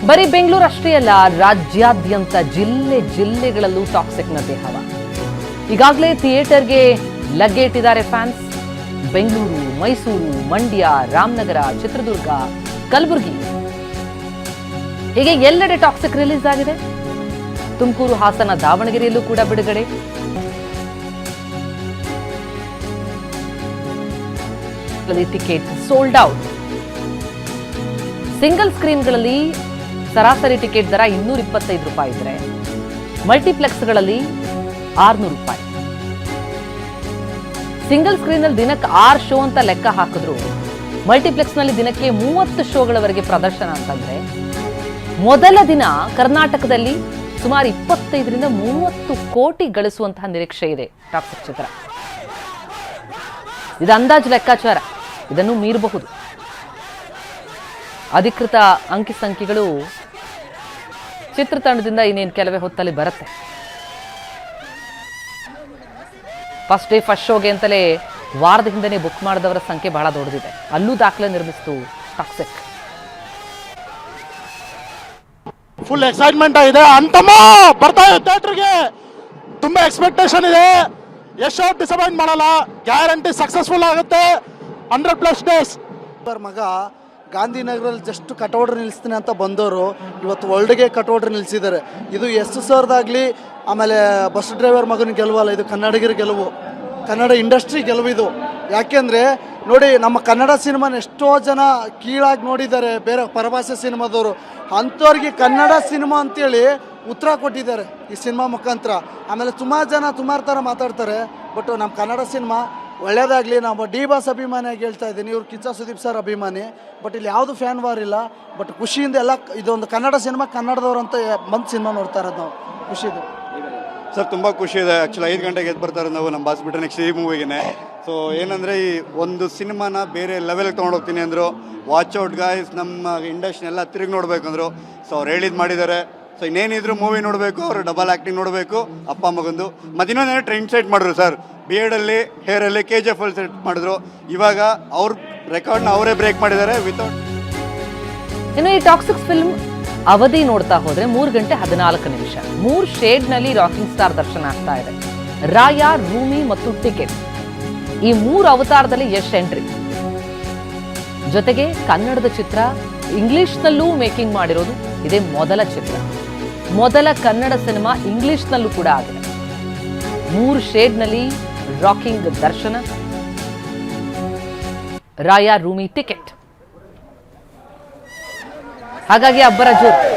ಬರೀ ಬೆಂಗಳೂರು ಅಷ್ಟೇ ಅಲ್ಲ, ರಾಜ್ಯಾದ್ಯಂತ ಜಿಲ್ಲೆಗಳಲ್ಲೂ ಟಾಕ್ಸಿಕ್ ನತೆ ಹವ. ಈಗಾಗಲೇ ಥಿಯೇಟರ್ಗೆ ಲಗ್ಗೆಯಿಟ್ಟಿದ್ದಾರೆ ಫ್ಯಾನ್ಸ್. ಬೆಂಗಳೂರು, ಮೈಸೂರು, ಮಂಡ್ಯ, ರಾಮನಗರ, ಚಿತ್ರದುರ್ಗ, ಕಲಬುರಗಿ ಹೀಗೆ ಎಲ್ಲೆಡೆ ಟಾಕ್ಸಿಕ್ ರಿಲೀಸ್ ಆಗಿದೆ. ತುಮಕೂರು, ಹಾಸನ, ದಾವಣಗೆರೆಯಲ್ಲೂ ಕೂಡ ಬಿಡುಗಡೆ. Ticket sold out. ಸಿಂಗಲ್ ಸ್ಕ್ರೀನ್ಗಳಲ್ಲಿ ಸರಾಸರಿ ಟಿಕೆಟ್ ದರ 225 ರೂಪಾಯಿ ಇದ್ರೆ ಮಲ್ಟಿಪ್ಲೆಕ್ಸ್ಗಳಲ್ಲಿ 600 ರೂಪಾಯಿ. ಸಿಂಗಲ್ ಸ್ಕ್ರೀನ್ನಲ್ಲಿ ದಿನಕ್ಕೆ 6 ಶೋ ಅಂತ ಲೆಕ್ಕ ಹಾಕಿದ್ರು ಮಲ್ಟಿಪ್ಲೆಕ್ಸ್ನಲ್ಲಿ ದಿನಕ್ಕೆ 30 ಶೋಗಳವರೆಗೆ ಪ್ರದರ್ಶನ ಅಂತಂದ್ರೆ ಮೊದಲ ದಿನ ಕರ್ನಾಟಕದಲ್ಲಿ ಸುಮಾರು 25ರಿಂದ 30 ಕೋಟಿ ಗಳಿಸುವಂತಹ ನಿರೀಕ್ಷೆ ಇದೆ ಟಾಕ್ಸಿಕ್ ಚಿತ್ರ. ಇದು ಅಂದಾಜು ಲೆಕ್ಕಾಚಾರ, ಇದನ್ನು ಮೀರಬಹುದು. ಅಧಿಕೃತ ಅಂಕಿ ಸಂಖ್ಯೆಗಳು ಚಿತ್ರತಂಡದಿಂದ ಇನ್ನೇನು ಕೆಲವೇ ಹೊತ್ತಲ್ಲಿ ಬರುತ್ತೆ. ಫಸ್ಟ್ ಡೇ ಫಸ್ಟ್ ಶೋಗೆ ಅಂತಲೇ ವಾರದ ಹಿಂದೆನೇ ಬುಕ್ ಮಾಡಿದವರ ಸಂಖ್ಯೆ ಬಹಳ ದೊಡ್ಡದಿದೆ. ಅಲ್ಲೂ ದಾಖಲೆ ನಿರ್ಮಿಸಿತು ಟಾಕ್ಸಿಕ್. ಫುಲ್ ಎಕ್ಸೈಟ್ಮೆಂಟ್ ಆಗಿದೆ. ಅಂತಮ್ಮ ಬರ್ತಾ ಇದೆ ಥಿಯೇಟರ್ಗೆ, ತುಂಬಾ ಎಕ್ಸ್ಪೆಕ್ಟೇಷನ್ ಇದೆ. ಎಷ್ಟು ಡಿಸಪಾಯಿಂಟ್ ಮಾಡಲ್ಲ, ಗ್ಯಾರಂಟಿ ಸಕ್ಸಸ್ಫುಲ್ ಆಗುತ್ತೆ. 100+ ಡೇಸ್. ಮಗ ಗಾಂಧಿನಗರಲ್ಲಿ ಜಸ್ಟ್ ಕಟೌಡ್ರ್ ನಿಲ್ಲಿಸ್ತೀನಿ ಅಂತ ಬಂದವರು ಇವತ್ತು ವರ್ಲ್ಡ್ಗೆ ಕಟೌಡ್ರ್ ನಿಲ್ಲಿಸಿದ್ದಾರೆ. ಇದು ಎಷ್ಟು ಸರ್ದಾಗಲಿ, ಆಮೇಲೆ ಬಸ್ ಡ್ರೈವರ್ ಮಗನ ಗೆಲುವಲ್ಲ, ಇದು ಕನ್ನಡಿಗರ ಗೆಲುವು, ಕನ್ನಡ ಇಂಡಸ್ಟ್ರಿ ಗೆಲುವು ಇದು. ಯಾಕೆಂದರೆ ನೋಡಿ, ನಮ್ಮ ಕನ್ನಡ ಸಿನಿಮಾನ ಎಷ್ಟೋ ಜನ ಕೀಳಾಗಿ ನೋಡಿದ್ದಾರೆ ಬೇರೆ ಪರಭಾಷೆ ಸಿನಿಮಾದವರು. ಅಂಥವ್ರಿಗೆ ಕನ್ನಡ ಸಿನಿಮಾ ಅಂತೇಳಿ ಉತ್ತರ ಕೊಟ್ಟಿದ್ದಾರೆ ಈ ಸಿನಿಮಾ ಮುಖಾಂತರ. ಆಮೇಲೆ ಸುಮಾರು ಥರ ಮಾತಾಡ್ತಾರೆ. ಬಟ್ ನಮ್ಮ ಕನ್ನಡ ಸಿನಿಮಾ ಒಳ್ಳೇದಾಗಲಿ. ನಾವು ಡಿ ಬಾಸ್ ಅಭಿಮಾನಿಯಾಗಿ ಹೇಳ್ತಾ ಇದ್ದೀನಿ, ಇವ್ರು ಕಿಚ್ಚ ಸುದೀಪ್ ಸರ್ ಅಭಿಮಾನಿ. ಬಟ್ ಇಲ್ಲಿ ಯಾವುದು ಫ್ಯಾನ್ ವಾರ್ ಇಲ್ಲ. ಬಟ್ ಖುಷಿಯಿಂದ ಎಲ್ಲ ಇದೊಂದು ಕನ್ನಡ ಸಿನಿಮಾ, ಕನ್ನಡದವ್ರು ಅಂತ ಬಂದು ಸಿನಿಮಾ ನೋಡ್ತಾ ಇರೋದು ನಾವು. ಖುಷಿ ಇದೆ ಸರ್, ತುಂಬ ಖುಷಿ ಇದೆ. ಆ್ಯಕ್ಚುಲಿ 5 ಗಂಟೆಗೆ ಎದ್ದು ಬರ್ತಾರೆ ನಾವು, ನಮ್ಮ ಬಾಸ್ ಬಿಟ್ಟರೆ ನೆಕ್ಸ್ಟ್ ಈ ಮೂವಿಗೆ. ಸೊ ಏನಂದರೆ, ಈ ಒಂದು ಸಿನಿಮಾನ ಬೇರೆ ಲೆವೆಲ್ಗೆ ತೊಗೊಂಡೋಗ್ತೀನಿ ಅಂದರು. ವಾಚ್ ಔಟ್ ಗಾಯ್ಸ್, ನಮ್ಮ ಇಂಡಸ್ಟ್ರಿನೆಲ್ಲ ತಿರುಗಿ ನೋಡ್ಬೇಕಂದ್ರು. ಸೊ ಅವ್ರು ಹೇಳಿದ್ದು ಮಾಡಿದ್ದಾರೆ. ಸೊ ಇನ್ನೇನಿದ್ರು ಮೂವಿ ನೋಡಬೇಕು, ಅವರು ಡಬಲ್ ಆ್ಯಕ್ಟಿಂಗ್ ನೋಡಬೇಕು, ಅಪ್ಪ ಮಗಂದು. ಮತ್ತು ಇನ್ನೊಂದೇನೋ ಟ್ರೆಂಡ್ ಸೆಟ್ ಮಾಡಿದ್ರು ಸರ್, ಬಿಯರ್ಡಲ್ಲಿ, ಹೇರಲ್ಲಿ KGF ಅಲ್ಲಿ ಸೆಟ್ ಮಾಡಿದ್ರು. ಇವಾಗ ಅವ್ರ ರೆಕಾರ್ಡ್ನ ಅವರೇ ಬ್ರೇಕ್ ಮಾಡಿದ್ದಾರೆ ವಿತೌಟ್. ಇನ್ನು ಈ ಟಾಕ್ಸಿಕ್ ಫಿಲ್ಮ್ ಅವಧಿ ನೋಡ್ತಾ ಹೋದ್ರೆ 3 ಗಂಟೆ 14 ನಿಮಿಷ. 3 ಶೇಡ್ನಲ್ಲಿ ರಾಕಿಂಗ್ ಸ್ಟಾರ್ ದರ್ಶನ ಆಗ್ತಾ ಇದೆ. ರಾಯಾ, ರೂಮಿ ಮತ್ತು ಟಿಕೆಟ್, ಈ 3 ಅವತಾರದಲ್ಲಿ ಯಶ್ ಎಂಟ್ರಿ. ಜೊತೆಗೆ ಕನ್ನಡದ ಚಿತ್ರ ಇಂಗ್ಲಿಷ್ನಲ್ಲೂ ಮೇಕಿಂಗ್ ಮಾಡಿರೋದು ಇದೇ ಮೊದಲ ಚಿತ್ರ. ಮೊದಲ ಕನ್ನಡ ಸಿನಿಮಾ ಇಂಗ್ಲಿಷ್ನಲ್ಲೂ ಕೂಡ ಆಗಿದೆ. 3 ಶೇಡ್ನಲ್ಲಿ ರಾಕಿಂಗ್ ದರ್ಶನ. ರಾಯಾ, ರೂಮಿ, ಟಿಕೆಟ್. ಹಾಗಾಗಿ ಅಬ್ಬರ ಜೋರು.